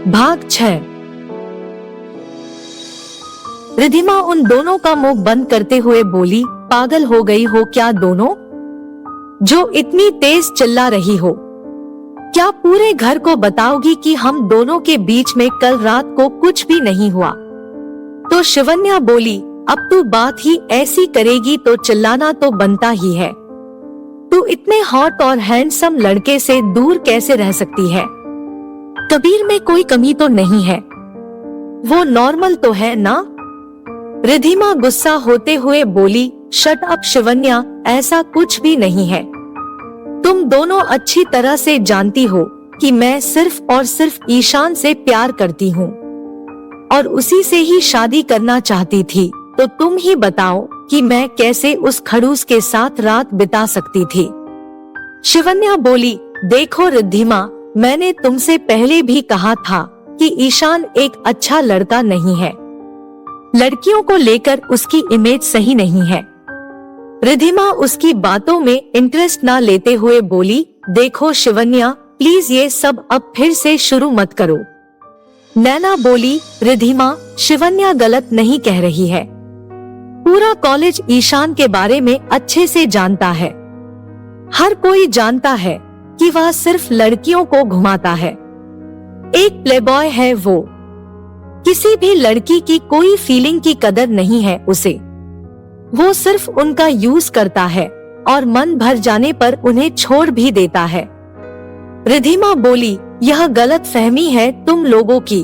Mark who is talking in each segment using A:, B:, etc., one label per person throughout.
A: भाग 6। रिधिमा उन दोनों का मुंह बंद करते हुए बोली, पागल हो गई हो क्या दोनों, जो इतनी तेज चिल्ला रही हो? क्या पूरे घर को बताओगी कि हम दोनों के बीच में कल रात को कुछ भी नहीं हुआ? तो शिवन्या बोली, अब तू बात ही ऐसी करेगी तो चिल्लाना तो बनता ही है। तू इतने हॉट और हैंडसम लड़के से दूर कैसे रह सकती है? कबीर में कोई कमी तो नहीं है, वो नॉर्मल तो है ना? रिधिमा गुस्सा होते हुए बोली, शट अप शिवन्या, ऐसा कुछ भी नहीं है। तुम दोनों अच्छी तरह से जानती हो कि मैं सिर्फ और सिर्फ ईशान से प्यार करती हूँ और उसी से ही शादी करना चाहती थी। तो तुम ही बताओ कि मैं कैसे उस खड़ूस के साथ रात बिता सकती थी? शिवन्या बोली, देखो रिद्धिमा, मैंने तुमसे पहले भी कहा था कि ईशान एक अच्छा लड़का नहीं है। लड़कियों को लेकर उसकी इमेज सही नहीं है। रिधिमा उसकी बातों में इंटरेस्ट ना लेते हुए बोली, देखो शिवन्या, प्लीज ये सब अब फिर से शुरू मत करो। नैना बोली, रिधिमा, शिवन्या गलत नहीं कह रही है। पूरा कॉलेज ईशान के बारे में अच्छे से जानता है। हर कोई जानता है कि वह सिर्फ लड़कियों को घुमाता है। एक प्लेबॉय है वो। किसी भी लड़की की कोई फीलिंग की कदर नहीं है उसे। वो सिर्फ उनका यूज करता है और मन भर जाने पर उन्हें छोड़ भी देता है। रिधिमा बोली, यह गलत फहमी है तुम लोगों की,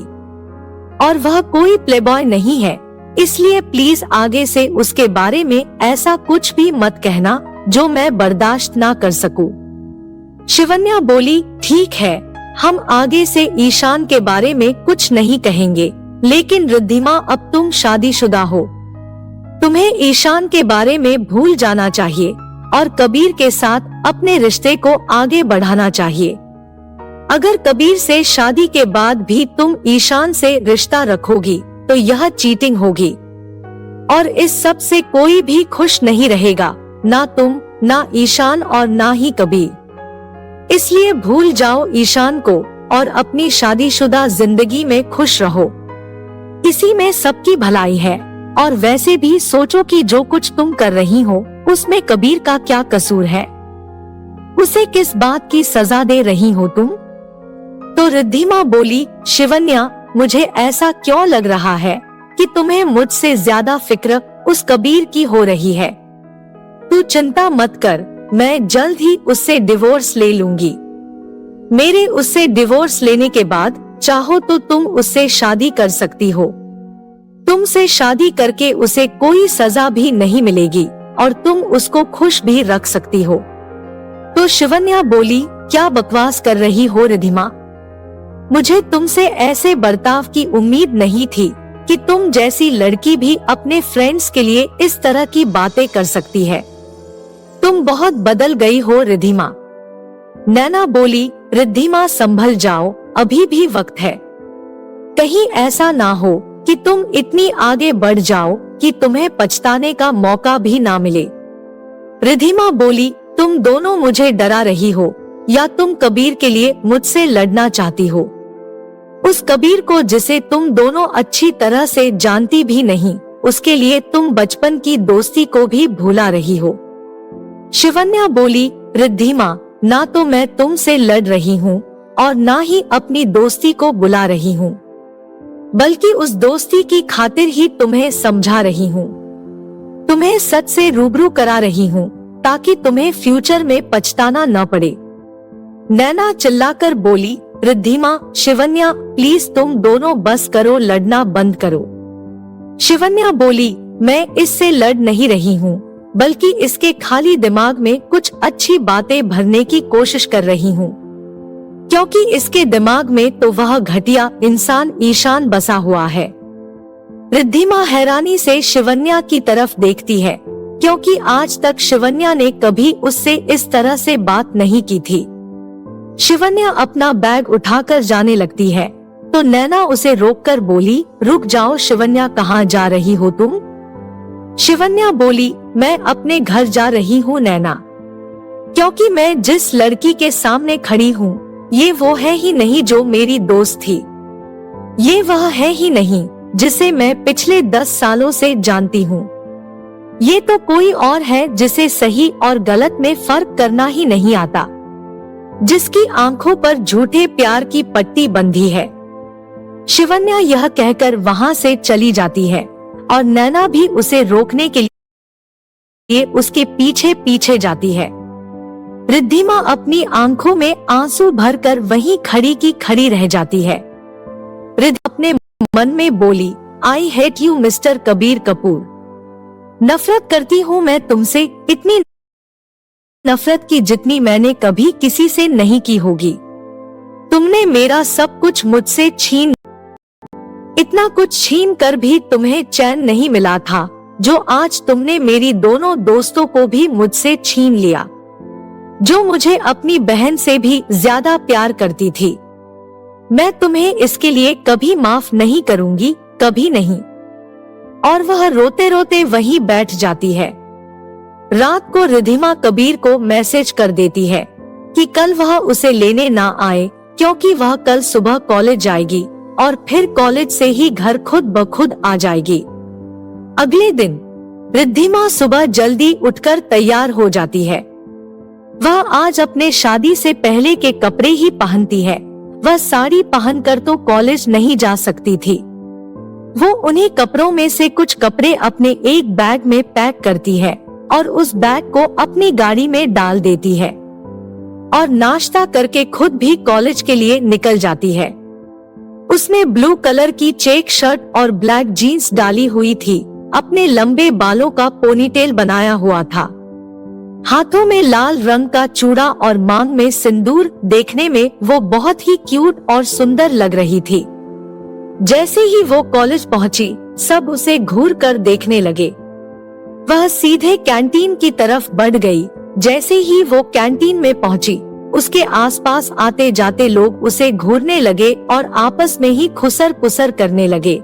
A: और वह कोई प्लेबॉय नहीं है, इसलिए प्लीज आगे से उसके बारे में ऐसा कुछ भी मत कहना जो मैं बर्दाश्त ना कर सकूं। शिवन्या बोली, ठीक है, हम आगे से ईशान के बारे में कुछ नहीं कहेंगे, लेकिन रिद्धिमा अब तुम शादीशुदा हो। तुम्हें ईशान के बारे में भूल जाना चाहिए और कबीर के साथ अपने रिश्ते को आगे बढ़ाना चाहिए। अगर कबीर से शादी के बाद भी तुम ईशान से रिश्ता रखोगी तो यह चीटिंग होगी और इस सब से कोई भी खुश नहीं रहेगा, ना तुम, ना ईशान और ना ही कबीर। इसलिए भूल जाओ ईशान को और अपनी शादीशुदा जिंदगी में खुश रहो। इसी में सबकी भलाई है, और वैसे भी सोचो कि जो कुछ तुम कर रही हो उसमें कबीर का क्या कसूर है? उसे किस बात की सजा दे रही हो तुम? तो रिद्धिमा बोली, शिवन्या, मुझे ऐसा क्यों लग रहा है कि तुम्हें मुझसे ज्यादा फिक्र उस कबीर की हो रही है। तू चिंता मत कर, मैं जल्द ही उससे डिवोर्स ले लूंगी। मेरे उससे डिवोर्स लेने के बाद चाहो तो तुम उससे शादी कर सकती हो। तुमसे शादी करके उसे कोई सजा भी नहीं मिलेगी और तुम उसको खुश भी रख सकती हो। तो शिवन्या बोली, क्या बकवास कर रही हो रिधिमा? मुझे तुमसे ऐसे बर्ताव की उम्मीद नहीं थी कि तुम जैसी लड़की भी अपने फ्रेंड्स के लिए इस तरह की बातें कर सकती है। तुम बहुत बदल गई हो रिधिमा। नैना बोली, रिद्धिमा संभल जाओ, अभी भी वक्त है। कहीं ऐसा ना हो कि तुम इतनी आगे बढ़ जाओ कि तुम्हें पछताने का मौका भी ना मिले। रिधिमा बोली, तुम दोनों मुझे डरा रही हो या तुम कबीर के लिए मुझसे लड़ना चाहती हो? उस कबीर को जिसे तुम दोनों अच्छी तरह से जानती भी नहीं, उसके लिए तुम बचपन की दोस्ती को भी भुला रही हो। शिवन्या बोली, रिद्धिमा, ना तो मैं तुमसे लड़ रही हूँ और ना ही अपनी दोस्ती को बुला रही हूँ, बल्कि उस दोस्ती की खातिर ही तुम्हें समझा रही हूँ। तुम्हें सच से रूबरू करा रही हूँ ताकि तुम्हें फ्यूचर में पछताना न पड़े। नैना चिल्लाकर बोली, रिद्धिमा, शिवन्या, प्लीज तुम दोनों बस करो, लड़ना बंद करो। शिवन्या बोली, मैं इससे लड़ नहीं रही हूँ, बल्कि इसके खाली दिमाग में कुछ अच्छी बातें भरने की कोशिश कर रही हूँ, क्योंकि इसके दिमाग में तो वह घटिया इंसान ईशान बसा हुआ है। रिद्धिमा हैरानी से शिवन्या की तरफ देखती है, क्योंकि आज तक शिवन्या ने कभी उससे इस तरह से बात नहीं की थी। शिवन्या अपना बैग उठाकर जाने लगती है तो नैना उसे रोककर बोली, रुक जाओ शिवन्या, कहाँ जा रही हो तुम? शिवन्या बोली, मैं अपने घर जा रही हूँ नैना, क्योंकि मैं जिस लड़की के सामने खड़ी हूँ ये वो है ही नहीं जो मेरी दोस्त थी। ये वह है ही नहीं जिसे मैं पिछले 10 सालों से जानती हूँ। ये तो कोई और है जिसे सही और गलत में फर्क करना ही नहीं आता, जिसकी आंखों पर झूठे प्यार की पट्टी बंधी है। शिवन्या यह कहकर वहाँ से चली जाती है और नैना भी उसे रोकने के लिए उसके पीछे पीछे जाती है। रिद्धिमा अपनी आंखों में आंसू भरकर वहीं खड़ी की खड़ी रह जाती है। रिद्ध अपने मन में बोली, I hate you mister Kabir Kapoor. नफरत करती हूँ मैं तुमसे, इतनी नफरत की जितनी मैंने कभी किसी से नहीं की होगी। तुमने मेरा सब कुछ मुझसे इतना कुछ छीन कर भी तुम्हें चैन नहीं मिला था, जो आज तुमने मेरी दोनों दोस्तों को भी मुझसे छीन लिया, जो मुझे अपनी बहन से भी ज्यादा प्यार करती थी। मैं तुम्हें इसके लिए कभी माफ नहीं करूंगी, कभी नहीं। और वह रोते रोते वहीं बैठ जाती है। रात को रिद्धिमा कबीर को मैसेज कर देती है कि कल वह उसे लेने ना आए, क्योंकि वह कल सुबह कॉलेज जाएगी और फिर कॉलेज से ही घर खुद ब खुद आ जाएगी। अगले दिन रिद्धिमा सुबह जल्दी उठकर तैयार हो जाती है। वह आज अपने शादी से पहले के कपड़े ही पहनती है। वह साड़ी पहनकर तो कॉलेज नहीं जा सकती थी। वो उन्हीं कपड़ों में से कुछ कपड़े अपने एक बैग में पैक करती है और उस बैग को अपनी गाड़ी में डाल देती है और नाश्ता करके खुद भी कॉलेज के लिए निकल जाती है। उसने ब्लू कलर की चेक शर्ट और ब्लैक जीन्स डाली हुई थी, अपने लंबे बालों का पोनीटेल बनाया हुआ था, हाथों में लाल रंग का चूड़ा और मांग में सिंदूर। देखने में वो बहुत ही क्यूट और सुंदर लग रही थी। जैसे ही वो कॉलेज पहुंची, सब उसे घूर कर देखने लगे। वह सीधे कैंटीन की तरफ बढ़ गई। जैसे ही वो कैंटीन में पहुंची, उसके आसपास आते जाते लोग उसे घूरने लगे और आपस में ही खुसर पुसर करने लगे।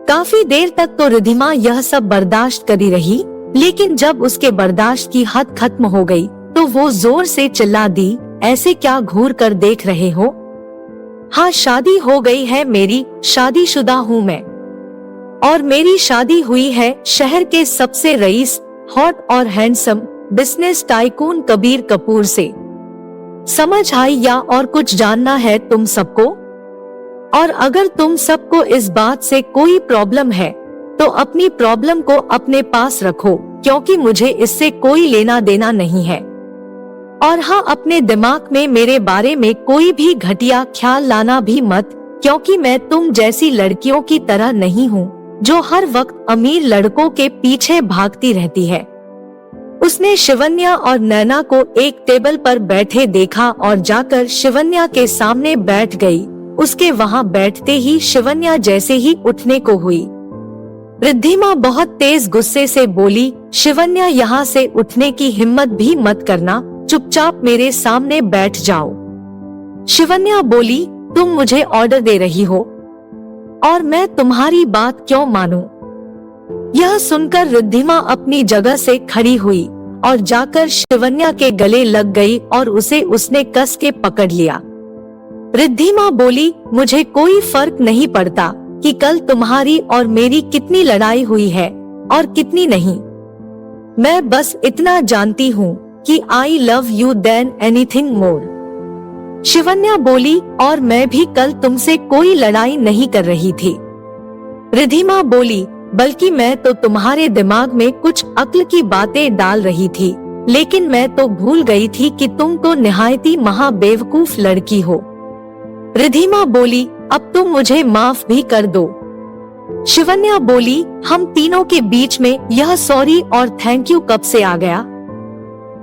A: काफी देर तक तो रिद्धिमा यह सब बर्दाश्त करी रही, लेकिन जब उसके बर्दाश्त की हद खत्म हो गई तो वो जोर से चिल्ला दी, ऐसे क्या घूर कर देख रहे हो? हाँ, शादी हो गई है मेरी, शादीशुदा हूँ मैं, और मेरी शादी हुई है शहर के सबसे रईस, हॉट और handsome business tycoon Kabir Kapoor से। समझ आई या और कुछ जानना है तुम सबको? और अगर तुम सबको इस बात से कोई प्रॉब्लम है तो अपनी प्रॉब्लम को अपने पास रखो, क्योंकि मुझे इससे कोई लेना देना नहीं है। और हाँ, अपने दिमाग में मेरे बारे में कोई भी घटिया ख्याल लाना भी मत, क्योंकि मैं तुम जैसी लड़कियों की तरह नहीं हूँ जो हर वक्त अमीर लड़कों के पीछे भागती रहती है। उसने शिवन्या और नैना को एक टेबल पर बैठे देखा और जाकर शिवन्या के सामने बैठ गई। उसके वहाँ बैठते ही शिवन्या जैसे ही उठने को हुई, रिद्धिमा बहुत तेज गुस्से से बोली, शिवन्या यहाँ से उठने की हिम्मत भी मत करना, चुपचाप मेरे सामने बैठ जाओ। शिवन्या बोली, तुम मुझे ऑर्डर दे रही हो और मैं तुम्हारी बात क्यों मानूं? यह सुनकर रिद्धिमा अपनी जगह से खड़ी हुई और जाकर शिवन्या के गले लग गई और उसे उसने कस के पकड़ लिया। रिद्धिमा बोली, मुझे कोई फर्क नहीं पड़ता कि कल तुम्हारी और मेरी कितनी लड़ाई हुई है और कितनी नहीं। मैं बस इतना जानती हूँ कि I love you than anything more. Shivanya बोली, और मैं भी कल तुमसे कोई लड़ाई नहीं कर रही थी। रिद्धिमा बोली, बल्कि मैं तो तुम्हारे दिमाग में कुछ अक्ल की बातें डाल रही थी, लेकिन मैं तो भूल गई थी कि तुम तो निहायती महाबेवकूफ लड़की हो। रिद्धिमा बोली, अब तुम मुझे माफ भी कर दो। शिवन्या बोली, हम तीनों के बीच में यह सॉरी और थैंक यू कब से आ गया?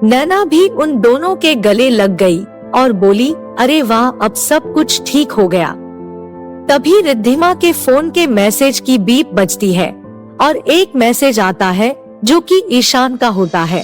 A: नैना भी उन दोनों के गले लग गई और बोली, अरे वाह, अब सब कुछ ठीक हो गया। तभी रिद्धिमा के फोन के मैसेज की बीप बजती है और एक मैसेज आता है जो कि ईशान का होता है।